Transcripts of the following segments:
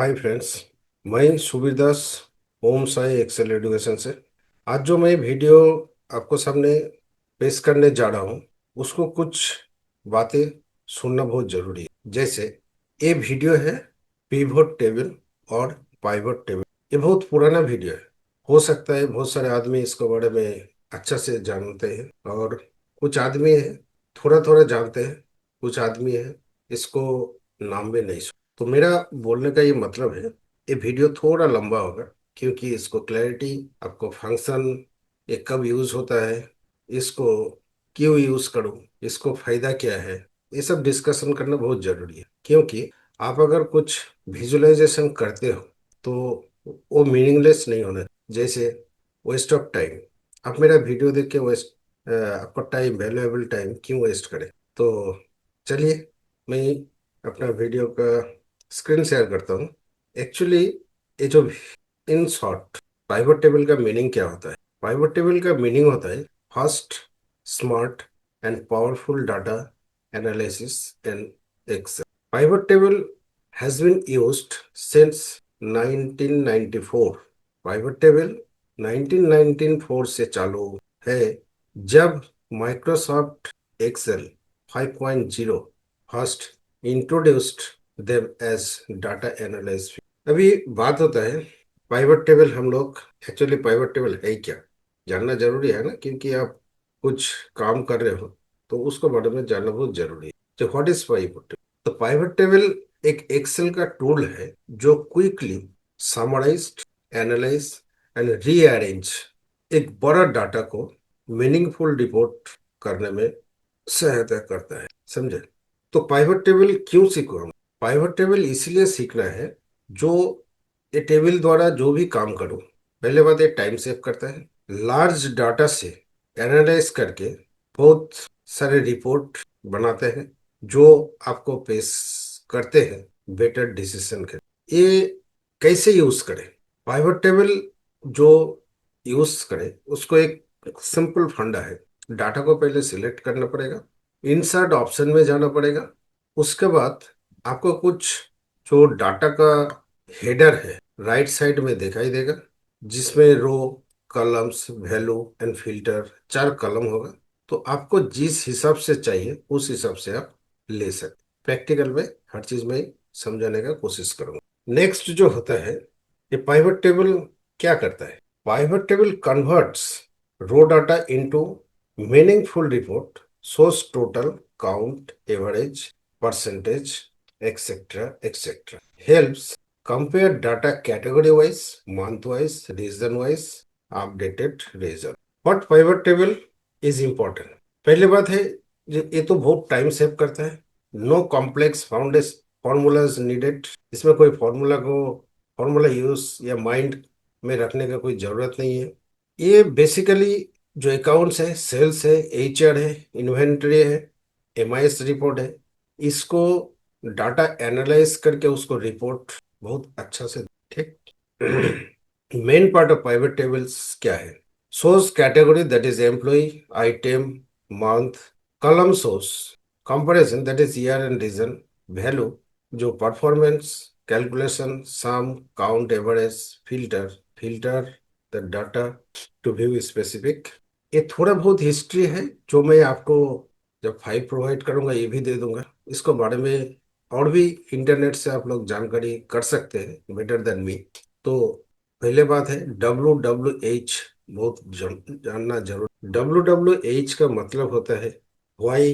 Hi friends. मैं सुबीर दास, ओम Sai Excel education से। आज जो मैं वीडियो आपको सामने पेश करने जा रहा हूँ, उसको कुछ बातें सुनना बहुत जरूरी है। जैसे ये वीडियो है पिवोट टेबल और पाइवोट टेबल। ये बहुत पुराना वीडियो है। हो सकता है बहुत सारे आदमी इसके बारे में अच्छा से जानते हैं, और कुछ आदमी है थोड़ा थोड़ा जानते हैं, कुछ आदमी है इसको नाम भी नहीं। तो मेरा बोलने का ये मतलब है, ये वीडियो थोड़ा लंबा होगा क्योंकि इसको क्लैरिटी, आपको फंक्शन, ये कब यूज होता है, इसको क्यों यूज करूं, इसको फायदा क्या है, ये सब डिस्कशन करना बहुत जरूरी है। क्योंकि आप अगर कुछ विजुअलाइजेशन करते हो तो वो मीनिंगलेस नहीं होना। जैसे वेस्ट ऑफ टाइम, आप मेरा वीडियो देख के वेस्ट, आपका टाइम, वैल्यूएबल टाइम क्यों वेस्ट करें। तो चलिए मैं अपना वीडियो का स्क्रीन शेयर करता हूँ। एक्चुअली ये जो, इन शॉर्ट, पाइवट टेबल का मीनिंग क्या होता है। पाइवट टेबल का मीनिंग होता है fast, smart and powerful data analysis in Excel. Pivot table has been used since 1994। Pivot table 1994 से चालू है, जब Microsoft Excel 5.0 first introduced them as data analyst. अभी बात होता है पाइवट टेबल। हम लोग एक्चुअली पाइवट टेबल है क्या जानना जरूरी है ना, क्योंकि आप कुछ काम कर रहे हो तो उसको बारे में जानना बहुत जरूरी है। तो व्हाट इज पाइवट टेबल? तो पाइवट टेबल एक एक्सेल का टूल है जो quickly summarise, analyse and rearrange एक बड़ा डाटा को मीनिंगफुल रिपोर्ट करने में सहायता करता है। समझे? तो पाइवट टेबल क्यों सीखो हम? पाइवट टेबल इसलिए सीखना है, जो ये टेबल द्वारा जो भी काम करो, पहले बात ये टाइम सेव करता है। लार्ज डाटा से एनालाइज करके बहुत सारे रिपोर्ट बनाते हैं जो आपको पेश करते हैं बेटर डिसीजन के। ये कैसे यूज करें? पाइवट टेबल जो यूज करें उसको एक सिंपल फंडा है। डाटा को पहले सिलेक्ट करना पड़ेगा, इंसर्ट ऑप्शन में जाना पड़ेगा। उसके बाद आपको कुछ जो डाटा का हेडर है राइट साइड में दिखाई देगा, जिसमें रो, कॉलम्स, वैल्यू एंड फिल्टर, चार कॉलम होगा। तो आपको जिस हिसाब से चाहिए उस हिसाब से आप ले सकते। प्रैक्टिकल में हर चीज में समझाने का कोशिश करूंगा। नेक्स्ट जो होता है, ये पाइवट टेबल क्या करता है? Pivot table converts raw data into meaningful report, source total, count, average, percentage, etcetera etcetera. Helps compare data category wise, month wise, region wise, updated region. What pivot table is important? पहली बात है, ये तो बहुत time save करता है। No complex foundation formulas needed. इसमें कोई फॉर्मूला यूज या माइंड में रखने का कोई जरूरत नहीं है। ये बेसिकली जो अकाउंट्स है, सेल्स है, एचआर है, इन्वेंटरी है, एमआईएस रिपोर्ट है, इसको डाटा एनालाइज करके उसको रिपोर्ट बहुत अच्छा से, ठीक। Main part of pivot tables क्या है? Source category, that is employ, item, month. Column source comparison, that is year and region. Value जो performance, calculation, sum, count, average. Filter, filter the data to view specific. ये थोड़ा बहुत history है जो मैं आपको जब फाइल प्रोवाइड करूंगा ये भी दे दूंगा। इसको बारे में और भी इंटरनेट से आप लोग जानकारी कर सकते हैं बेटर देन मी। तो पहले बात है WWH, बहुत जानना जरूर। WWH का मतलब होता है why,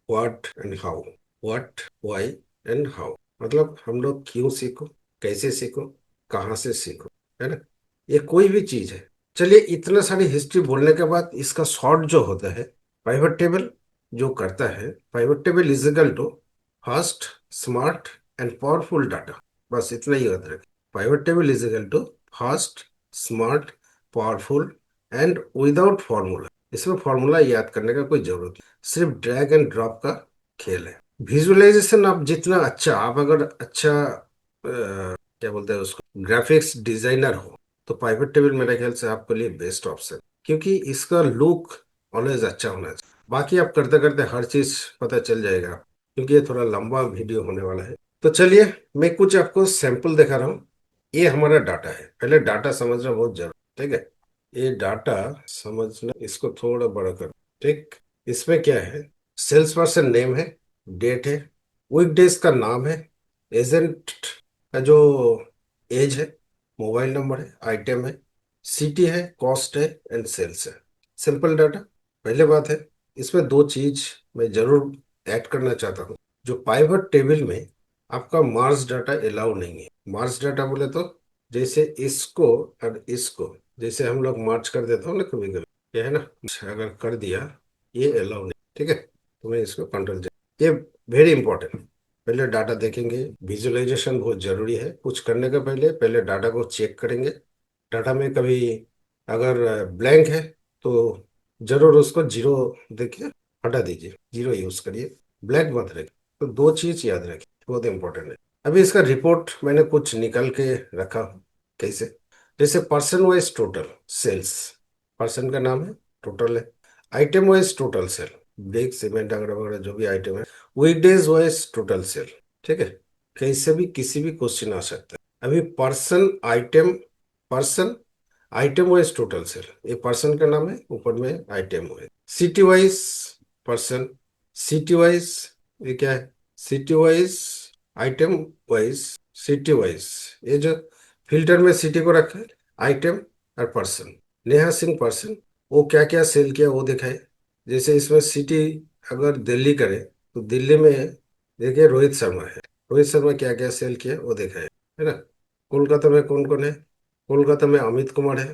what and how. What, why and how मतलब हम लोग क्यों सीखो, कैसे सीखो, कहाँ से सीखो, है ना। ये कोई भी चीज है। चलिए, इतना सारी हिस्ट्री बोलने के बाद इसका शॉर्ट जो होता है, पाइवट टेबल जो करता है, pivot table is equal to fast, smart and powerful data. बस इतना ही याद रखें। Pivot table is equal to fast, smart, powerful and without formula. इसमें फॉर्मूला याद करने का कोई जरूरत नहीं, सिर्फ ड्रैग एंड ड्रॉप का खेल है। विजुअलाइजेशन आप जितना अच्छा, आप अगर अच्छा क्या बोलते हैं उसको, ग्राफिक्स डिजाइनर हो, तो पाइवट टेबल मेरे ख्याल से आपके लिए बेस्ट ऑप्शन, क्योंकि इसका लुक ऑलवेज अच्छा होना चाहिए। बाकी आप करते करते हर चीज पता चल जाएगा, क्योंकि ये थोड़ा लंबा वीडियो होने वाला है। तो चलिए, मैं कुछ आपको सैंपल दिखा रहा हूँ। ये हमारा डाटा है, पहले डाटा समझना बहुत जरूरी, ठीक है। ये डाटा समझना, इसको थोड़ा बड़ा कर, ठीक। इसमें क्या है, सेल्स पर्सन नेम है, डेट है, वीकडेज का नाम है, एजेंट का जो एज है, मोबाइल नंबर है, आइटम है, सिटी है, कॉस्ट है एंड सेल्स है। Simple data. पहले बात है, इसमें दो चीज मैं जरूर ऐड करना चाहता हूँ। जो पाइवट टेबल में आपका मार्स डाटा अलाउ नहीं है। मार्स डाटा बोले तो जैसे इसको और इसको, जैसे हम लोग मार्च कर देता हूँ ना कभी कभी, ये है ना, अगर कर दिया, ये अलाउ नहीं, ठीक है। तो मैं इसको कंट्रोल, ये वेरी इंपॉर्टेंट। पहले डाटा देखेंगे, विजुअलाइजेशन बहुत जरूरी है। कुछ करने के पहले पहले डाटा को चेक करेंगे। डाटा में कभी अगर ब्लैंक है तो जरूर उसको जीरो देखिए, हटा दीजिए, जीरो यूज करिए, ब्लैंक मत रखिए। तो दो चीज याद रखिए, बहुत इंपॉर्टेंट है। अभी इसका रिपोर्ट मैंने कुछ निकाल के रखा हूं। कैसे, जैसे person wise total sales, person का नाम है, टोटल है। Item wise total sale, brick cement वगैरह वगैरह जो भी आइटम है। वीकडेज वाइज टोटल सेल, ठीक है। कैसे भी किसी भी क्वेश्चन आ सकता है। अभी person item, person item wise total cell, ये पर्सन का नाम है, ऊपर में आइटम है। City wise person, city wise, ये क्या है, city wise item wise, city wise, ये जो फिल्टर में सिटी को रखा है, आइटम और पर्सन। नेहा सिंह पर्सन, वो क्या क्या सेल किया वो दिखाए। जैसे इसमें सिटी अगर दिल्ली करे तो दिल्ली में देखिए रोहित शर्मा है, रोहित शर्मा क्या क्या सेल किया वो दिखाए, है ना। कोलकाता में कौन कौन है, कोलकाता में अमित कुमार है,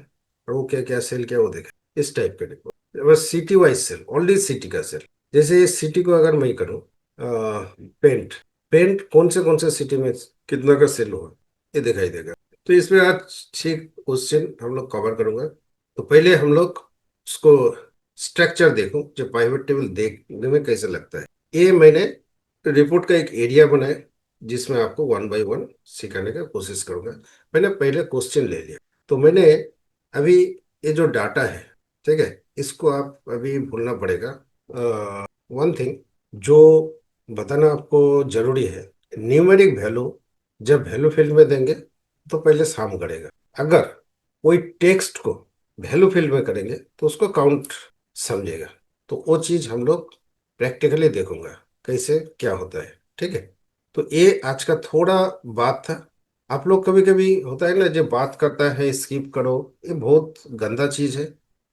और वो क्या क्या सेल किया वो देखे, इस टाइप के रिपोर्ट। बस city wise sale, only city का सेल। जैसे इस सिटी को अगर मैं करूँ, पेंट, पेंट कौन से सिटी में कितना का सेल हुआ, ये दिखाई देगा। तो इसमें आज 6 क्वेश्चन हम लोग कवर करूंगा। तो पहले हम लोग उसको स्ट्रक्चर देखो, जो पाइवट टेबल देखने में कैसे लगता है। ये मैंने रिपोर्ट का एक एरिया बनाया, जिसमें आपको वन बाय वन सिखाने का कोशिश करूंगा। मैंने पहले क्वेश्चन ले लिया। तो मैंने अभी, ये जो डाटा है, ठीक है, इसको आप अभी भूलना पड़ेगा। वन थिंग जो बताना आपको जरूरी है, न्यूमेरिक वैल्यू जब वैल्यू फील्ड में देंगे तो पहले साम करेगा। अगर कोई टेक्स्ट को वैल्यू फील्ड में करेंगे तो उसको काउंट समझेगा। तो वो चीज हम लोग प्रैक्टिकली देखूंगा कैसे क्या होता है, ठीक है। तो ये आज का थोड़ा बात था। आप लोग कभी कभी होता है ना, जो बात करता है स्किप करो, ये बहुत गंदा चीज है।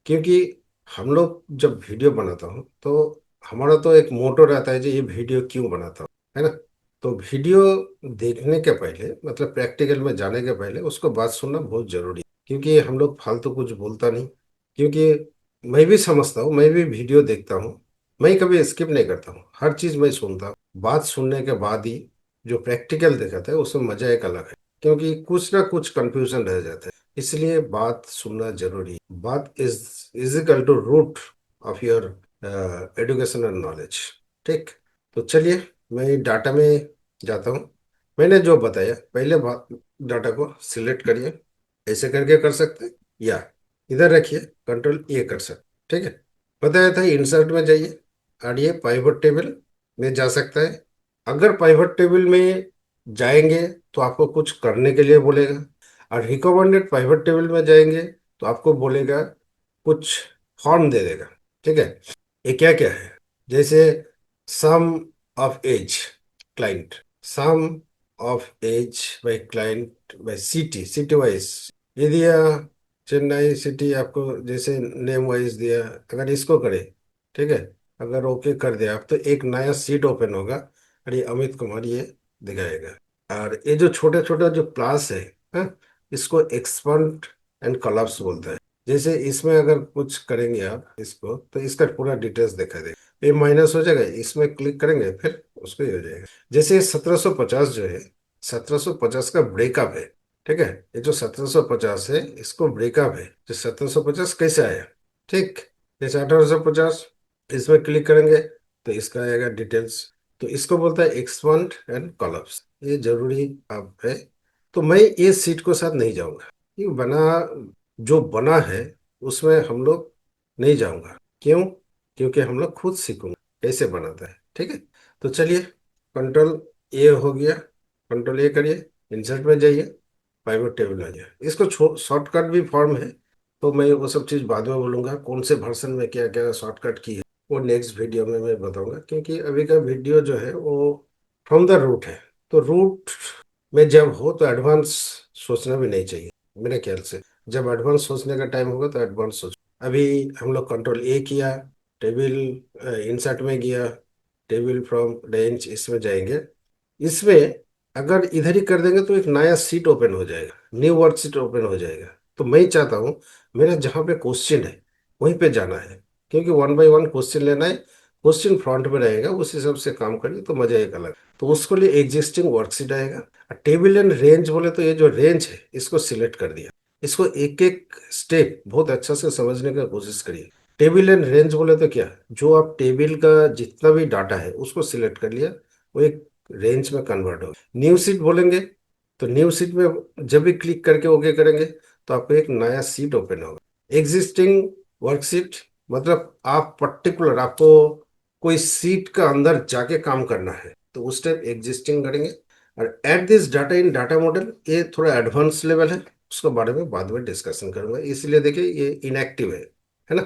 क्योंकि हम लोग जब वीडियो बनाता हूँ तो हमारा तो एक मोटो रहता है, जो ये वीडियो क्यों बनाता हूँ, है ना। तो वीडियो देखने के पहले, मतलब प्रैक्टिकल में जाने के पहले उसको बात सुनना बहुत जरूरी है। क्योंकि हम लोग फालतू कुछ बोलता नहीं। क्योंकि मैं भी समझता हूँ, मैं भी वीडियो देखता हूँ, मैं कभी स्किप नहीं करता हूँ, हर चीज मैं सुनता हूँ। बात सुनने के बाद ही जो प्रैक्टिकल दिखाता है उसमें मजा एक अलग है। क्योंकि कुछ ना कुछ कंफ्यूजन रह जाता है, इसलिए बात सुनना जरूरी है। बात is equal to root of your education and knowledge, ठीक। तो चलिए, मैं डाटा में जाता हूँ। मैंने जो बताया, पहले डाटा को सिलेक्ट करिए, ऐसे करके कर सकते हैं, या इधर रखिए, कंट्रोल ए कर सकते, ठीक है। बताया था इंसर्ट में जाइए, और ये पाइवट टेबल में जा सकता है। अगर पाइवट टेबल में जाएंगे तो आपको कुछ करने के लिए बोलेगा, और रिकमेंडेड पाइवट टेबल में जाएंगे तो आपको बोलेगा, कुछ फॉर्म दे देगा, ठीक है। ये क्या क्या है, जैसे sum of age client, sum of age by client by city, city wise ये दिया, चेन्नई सिटी आपको जैसे नेम वाइज दिया। अगर इसको करे, ठीक है, अगर ओके कर दिया आप, तो एक नया सीट ओपन होगा, और ये अमित कुमार ये दिखाएगा। और ये जो छोटे छोटे जो प्लस है, हाँ, इसको एक्सपर्ट एंड कोलैप्स बोलता है। जैसे इसमें अगर कुछ करेंगे आप इसको, तो इसका पूरा डिटेल्स दिखा देगा। ये माइनस हो जाएगा, इसमें क्लिक करेंगे फिर उसको ये हो जाएगा। जैसे 1750 जो है, 1750 का ब्रेकअप है, ठीक है। ये जो 1750 है, इसको ब्रेकअप है, जो 1750 कैसे आया, ठीक। जैसे 1850, इसमें क्लिक करेंगे तो इसका आएगा डिटेल्स। तो इसको बोलता है एक्सपंड एंड कॉलप्स, ये जरूरी अब है। तो मैं ये सीट को साथ नहीं जाऊंगा, ये बना, जो बना है उसमें हम लोग नहीं जाऊंगा। क्यों, क्योंकि हम लोग खुद सीखूंगे कैसे बनाता है, ठीक है। तो चलिए, कंट्रोल ए हो गया, कंट्रोल ए करिए, इंसर्ट में जाइए, पाइवट टेबल में जाइए। इसको शॉर्टकट भी फॉर्म है, तो मैं वो सब चीज़ बाद में बोलूँगा, कौन से वर्जन में क्या क्या शॉर्टकट की है वो नेक्स्ट वीडियो में मैं बताऊंगा, क्योंकि अभी का वीडियो जो है वो फ्रॉम द रूट है। तो रूट में जब हो तो एडवांस सोचना भी नहीं चाहिए मेरे ख्याल से। जब एडवांस सोचने का टाइम होगा तो एडवांस सोच। अभी हम लोग कंट्रोल ए किया, टेबल इंसर्ट में गया, टेबल फ्रॉम रेंज इसमें जाएंगे। इसमें अगर इधर ही कर देंगे तो एक नया सीट ओपन हो जाएगा, न्यू वर्क सीट ओपन हो जाएगा। तो मैं चाहता हूँ मेरा जहाँ पे क्वेश्चन है वहीं पे जाना है, क्योंकि वन बाय वन क्वेश्चन लेना है। क्वेश्चन फ्रंट में रहेगा, उस हिसाब से काम करिए तो मजा एक अलग। तो उसके लिए एग्जिस्टिंग वर्कशीट आएगा। टेबल एंड रेंज बोले तो ये जो रेंज है इसको सिलेक्ट कर दिया। इसको एक एक स्टेप बहुत अच्छा से समझने का कोशिश करिए। टेबल एंड रेंज बोले तो क्या, जो आप टेबल का जितना भी डाटा है उसको सिलेक्ट कर लिया, वो एक रेंज में कन्वर्ट हो। न्यू सीट बोलेंगे तो न्यू सीट में जब भी क्लिक करके ओके करेंगे तो आपको एक नया सीट ओपन होगा। एग्जिस्टिंग वर्कशीट मतलब आप पर्टिकुलर आपको कोई सीट का अंदर जाके काम करना है तो उस टाइप एग्जिस्टिंग करेंगे। और at this data in data model, ये थोड़ा एडवांस लेवल है, उसके बारे में बाद में डिस्कशन करूंगा। इसलिए देखिए ये इनएक्टिव है ना।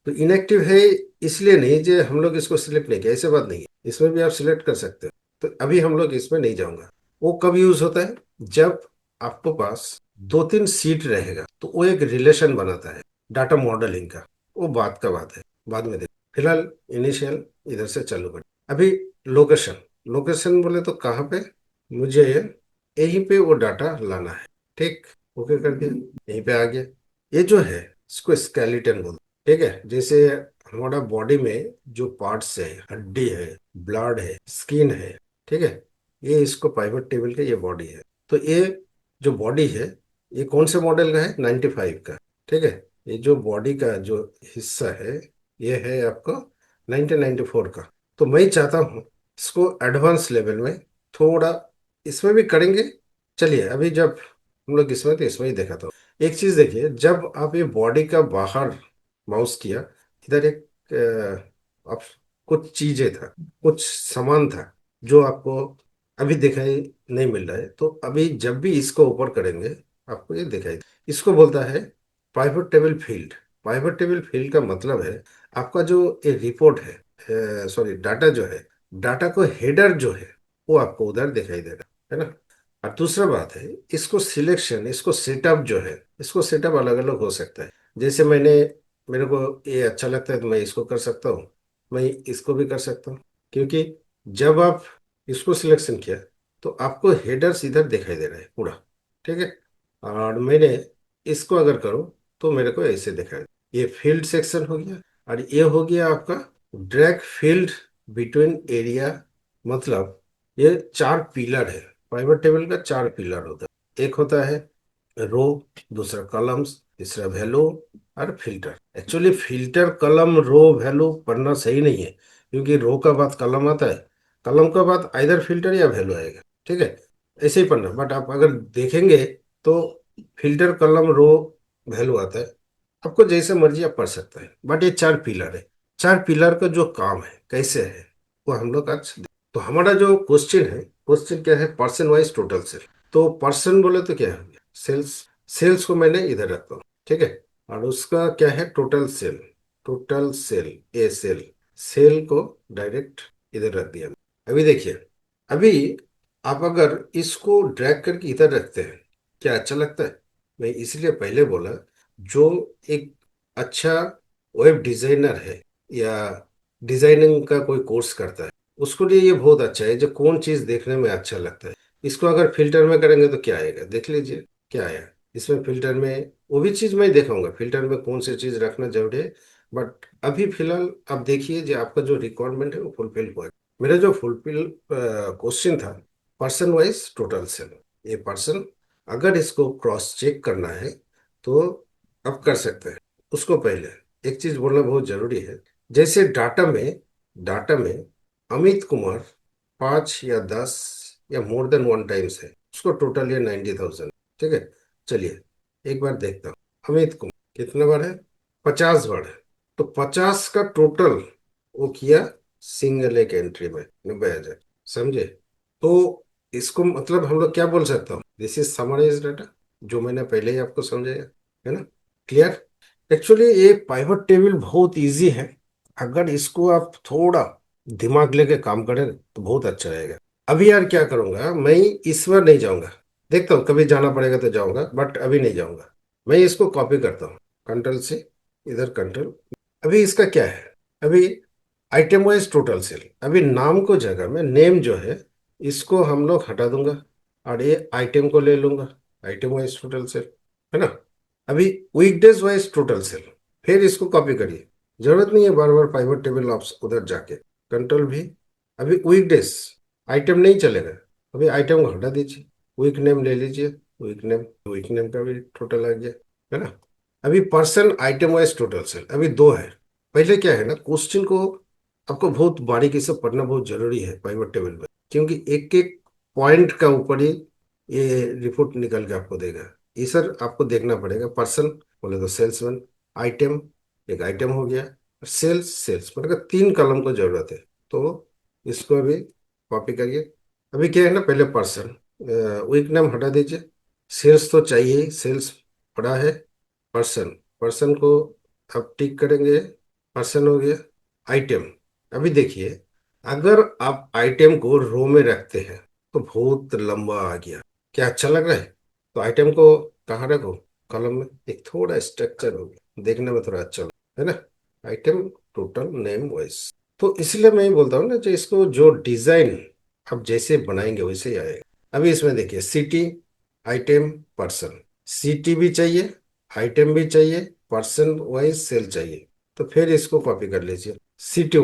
तो इनएक्टिव है इसलिए नहीं जो हम लोग इसको सिलेक्ट नहीं किया, ऐसे बात नहीं है, इसमें भी आप सिलेक्ट कर सकते हो। तो अभी हम लोग इसमें नहीं जाऊंगा। वो कब यूज होता है, जब आपको पास दो तीन सीट रहेगा तो वो एक रिलेशन बनाता है डाटा मॉडलिंग का। वो बात का बात है, बाद में देख। फिलहाल इनिशियल इधर से चालू कर। अभी लोकेशन, लोकेशन बोले तो कहाँ पे, मुझे यहीं पे वो डाटा लाना है। ठीक, ओके कर दिया, यहीं पे आ गया। ये जो है इसको स्केलेटन बोलते हैं। ठीक है, जैसे हमारा बॉडी में जो पार्ट्स है, हड्डी है, ब्लड है, स्किन है, ठीक है, ये इसको पाइवट टेबल का ये बॉडी है। तो ये जो बॉडी है ये कौन से मॉडल का है, 95 का। ठीक है, ये जो बॉडी का जो हिस्सा है ये है आपको 1994 का। तो मैं चाहता हूँ इसको एडवांस लेवल में थोड़ा इसमें भी करेंगे। चलिए अभी जब हम लोग इसमें तो इसमें ही देखा था। एक चीज देखिए, जब आप ये बॉडी का बाहर माउस किया, इधर एक आप कुछ चीजें था, कुछ सामान था जो आपको अभी दिखाई नहीं मिल रहा है। तो अभी जब भी इसको ऊपर करेंगे आपको ये दिखाई, इसको बोलता है pivot table field. Pivot table field का मतलब है आपका जो ये रिपोर्ट है, सॉरी डाटा जो है, डाटा को हेडर जो है वो आपको उधर दिखाई दे रहा है ना। और दूसरा बात है इसको सिलेक्शन, इसको सेटअप जो है, इसको सेटअप अलग अलग हो सकता है। जैसे मेरे को ये अच्छा लगता है तो मैं इसको कर सकता हूँ, मैं इसको भी कर सकता हूँ। क्योंकि जब आप इसको सिलेक्शन किया तो आपको हेडर्स इधर दिखाई दे रहा है पूरा। ठीक है, और मैंने इसको अगर करूँ तो मेरे को ऐसे दिखाई, ये फील्ड सेक्शन हो गया। और ये हो गया आपका ड्रैग फील्ड बिटवीन एरिया। मतलब ये चार पिलर है, पाइवट टेबल का चार पिलर होता है। एक होता है रो, दूसरा कॉलम्स, तीसरा वैल्यू और filter. Actually filter column row value पढ़ना सही नहीं है, क्योंकि रो का बाद कॉलम आता है, कॉलम का बाद आइदर फिल्टर या वैल्यू आएगा। ठीक है, ऐसे ही पढ़ना। बट आप अगर देखेंगे तो फिल्टर कॉलम रो वैल्यू आता है, आपको जैसे मर्जी आप पढ़ सकते हैं। बट ये चार पिलर है, चार पिलर का जो काम है कैसे है वो हम लोग आज तो हमारा जो क्वेश्चन है, क्वेश्चन क्या है, पर्सन वाइज टोटल सेल। तो पर्सन बोले तो क्या है, सेल्स। सेल्स को मैंने इधर रखता हूँ। ठीक है, और उसका क्या है, टोटल सेल। टोटल सेल, ए सेल, सेल को डायरेक्ट इधर रख दिया। अभी देखिए, अभी आप अगर इसको ड्रैग करके इधर रखते हैं क्या अच्छा लगता है। मैं इसलिए पहले बोला, जो एक अच्छा वेब डिजाइनर है या डिजाइनिंग का कोई कोर्स करता है उसके लिए ये बहुत अच्छा है, जो कौन चीज देखने में अच्छा लगता है। इसको अगर फिल्टर में करेंगे तो क्या आएगा, देख लीजिए क्या आया। इसमें फिल्टर में वो भी चीज मैं दिखाऊंगा, फिल्टर में कौन सी चीज रखना जरूरी है। बट अभी फिलहाल आप देखिए जो आपका जो रिक्वायरमेंट है वो फुलफिल हुआ है। मेरा जो फुलफिल क्वेश्चन था, पर्सन वाइज टोटल सेल। ये पर्सन अगर इसको क्रॉस चेक करना है तो आप कर सकते हैं। उसको पहले एक चीज बोलना बहुत जरूरी है। जैसे डाटा में अमित कुमार 5 या 10 या मोर देन वन टाइम्स है, उसको टोटल ये 90,000। ठीक है, चलिए एक बार देखता हूँ। अमित कुमार कितने बार है, 50 बार है। तो 50 का टोटल वो किया सिंगल एक एंट्री में 90,000। समझे। तो इसको मतलब हम लोग क्या बोल सकते हो, दिस इज समराइज डाटा, जो मैंने पहले ही आपको समझाया, है ना, क्लियर। एक्चुअली ये पाइवट टेबल बहुत इजी है, अगर इसको आप थोड़ा दिमाग लेके काम करें तो बहुत अच्छा रहेगा। अभी यार क्या करूंगा मैं, इस बार नहीं जाऊंगा, देखता हूँ कभी जाना पड़ेगा तो जाऊंगा, बट अभी नहीं जाऊंगा। मैं इसको कॉपी करता हूँ, कंट्रोल से, इधर कंट्रोल। अभी इसका क्या है, अभी आइटम वाइज टोटल सेल, अभी नाम को जगह में नेम जो है इसको हम लोग हटा दूंगा, और ये आइटम को ले लूंगा, आइटम वाइज टोटल सेल, है ना। अभी वीकडेज वाइज टोटल सेल, फिर इसको कॉपी करिए, जरूरत नहीं है बार बार पाइवट टेबल ऑप्शन उधर जाके, कंट्रोल भी। अभी वीकडेज आइटम नहीं चलेगा, अभी आइटम को हटा दीजिए, वीक नेम ले लीजिए, वीक नेम का भी टोटल आ गया, है ना। अभी person item wise total cell, अभी दो है। पहले क्या है ना, क्वेश्चन को आपको बहुत बारीकी से पढ़ना बहुत जरूरी है पाइवट टेबल में, क्योंकि एक एक पॉइंट का ऊपर ही ये रिपोर्ट निकल के आपको देगा। ये सर आपको देखना पड़ेगा, पर्सन बोले तो सेल्समैन, आइटम, एक आइटम हो गया, सेल्स सेल्स, मतलब तीन कलम को जरूरत है। तो इसको अभी कॉपी करिए। अभी क्या है ना, पहले पर्सन, वीक नेम हटा दीजिए, सेल्स तो चाहिए ही, सेल्स पड़ा है, पर्सन, पर्सन को अब टिक करेंगे, पर्सन हो गया। आइटम, अभी देखिए, अगर आप आइटम को रो में रखते हैं तो बहुत लंबा आ गया, क्या अच्छा लग रहा है, तो आइटम को कहाँ रखो, कॉलम में, एक थोड़ा स्ट्रक्चर हो गया, देखने में थोड़ा अच्छा है ना, आइटम टोटल नेम वाइज। तो इसलिए मैं ये बोलता हूँ ना, जो इसको जो डिजाइन आप जैसे बनाएंगे वैसे ही आएगा। अभी इसमें देखिए, सिटी, आइटम, पर्सन, सिटी भी चाहिए, आइटम भी चाहिए, पर्सन वाइज सेल चाहिए, तो फिर इसको कॉपी कर लीजिए, city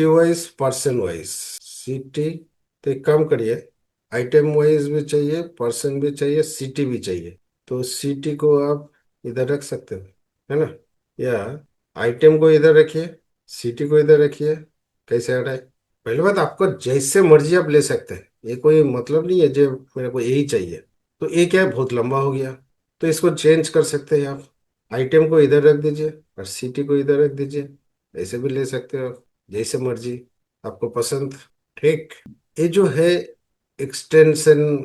wise person wise, city, तो एक काम करिए, आइटम वाइज भी चाहिए, पर्सन भी चाहिए, सिटी भी चाहिए, तो सिटी को आप इधर रख सकते हो, है ना, या आइटम को इधर रखिए, सिटी को इधर रखिए, कैसे आ रहा है। पहली बात, आपको जैसे मर्जी आप ले सकते हैं, ये कोई मतलब नहीं है जो मेरे को यही चाहिए, तो ये क्या है, बहुत लंबा हो गया, तो इसको चेंज कर सकते हैं आप, आइटम को इधर रख दीजिए और सिटी को इधर रख दीजिए, ऐसे भी ले सकते हो आप, जैसे मर्जी आपको पसंद। ठीक, ये जो है एक्सटेंशन,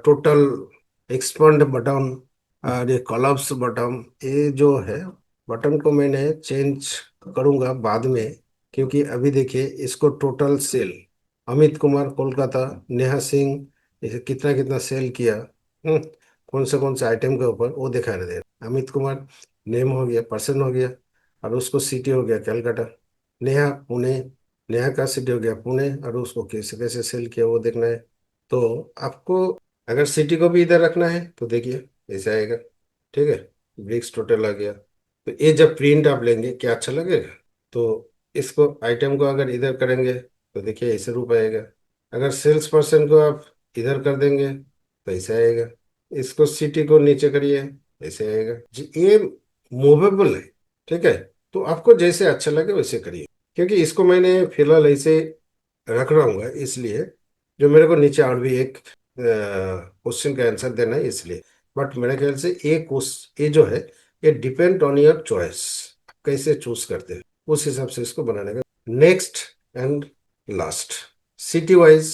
टोटल, एक्सपांड बटन, और ये कॉलप्स बटन, ये जो है बटन को मैंने चेंज करूंगा बाद में, क्योंकि अभी देखिए इसको टोटल सेल, अमित कुमार कोलकाता, नेहा सिंह, इसे कितना कितना सेल किया, कौन से आइटम के ऊपर वो दिखा रहे थे, अमित कुमार नेम हो गया, पर्सन हो गया, और उसको सिटी हो गया कैलकाटा, नेहा पुणे, नेहा का सिटी हो गया पुणे, और उसको कैसे कैसे सेल किया वो देखना है। तो आपको अगर सिटी को भी इधर रखना है तो देखिए ऐसे आएगा, ठीक है, ब्रिक्स टोटल आ गया। तो ये जब प्रिंट आप लेंगे क्या अच्छा लगेगा, तो इसको आइटम को अगर इधर करेंगे तो देखिए ऐसे रूप आएगा, अगर सेल्स पर्सन को आप इधर कर देंगे तो ऐसे आएगा, इसको सिटी को नीचे करिए, ऐसे आएगा जी, ये मूवेबल है, ठीक है। तो आपको जैसे अच्छा लगे वैसे करिए, क्योंकि इसको मैंने फिलहाल ऐसे रख रहा हूँ इसलिए, जो मेरे को नीचे और भी एक क्वेश्चन का आंसर देना है इसलिए, बट मेरे ख्याल से ये जो है, ये डिपेंड ऑन योर चॉइस, आप कैसे चूज करते हैं उस हिसाब से इसको बनाने का। Next and last, city wise,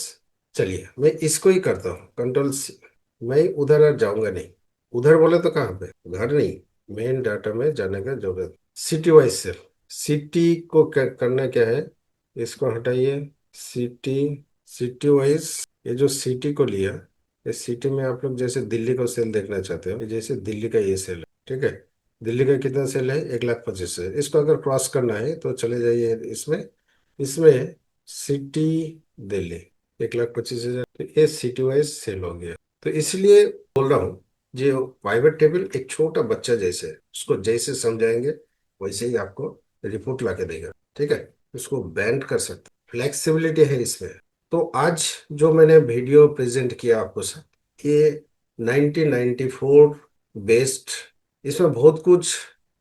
चलिए मैं इसको ही करता हूँ, कंट्रोल सी। मैं उधर और जाऊंगा नहीं, उधर बोले तो कहाँ पे, घर नहीं, मेन डाटा में जाने का जरूरत। सिटी वाइज सेल, सिटी को करना क्या है, इसको हटाइए, सिटी, सिटी वाइज, ये जो सिटी को लिया, इस सिटी में आप लोग जैसे दिल्ली को सेल देखना चाहते हो, जैसे दिल्ली का ये सेल है, ठीक है, दिल्ली का कितना सेल है, 1,25,000 है, इसको अगर क्रॉस करना है तो चले जाइए इसमें, इसमें सिटी दिल्ली 1,25,000, तो ये सिटी वाइज सेल हो गया। तो इसलिए बोल रहा हूँ, जो प्राइवेट टेबल एक छोटा बच्चा जैसे है, उसको जैसे समझाएंगे वैसे ही आपको रिपोर्ट ला के देगा, ठीक है, उसको बैंड कर सकते, फ्लेक्सिबिलिटी है इसमें। तो आज जो मैंने वीडियो प्रेजेंट किया आपको साथ, ये 1994 बेस्ड, इसमें बहुत कुछ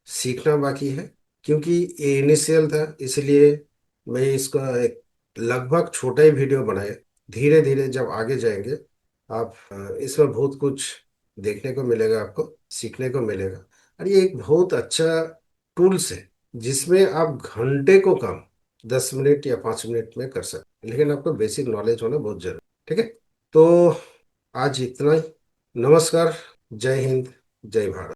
सीखना बाकी है, क्योंकि ये इनिशियल था, इसलिए मैं इसका एक लगभग छोटा ही वीडियो बनाया। धीरे धीरे जब आगे जाएंगे आप, इसमें बहुत कुछ देखने को मिलेगा, आपको सीखने को मिलेगा, और ये एक बहुत अच्छा टूल्स है, जिसमें आप घंटे को काम 10 मिनट या 5 मिनट में कर सकते हैं, लेकिन आपको बेसिक नॉलेज होना बहुत जरूरी, ठीक है। तो आज इतना ही। नमस्कार। जय हिंद। जय भारत।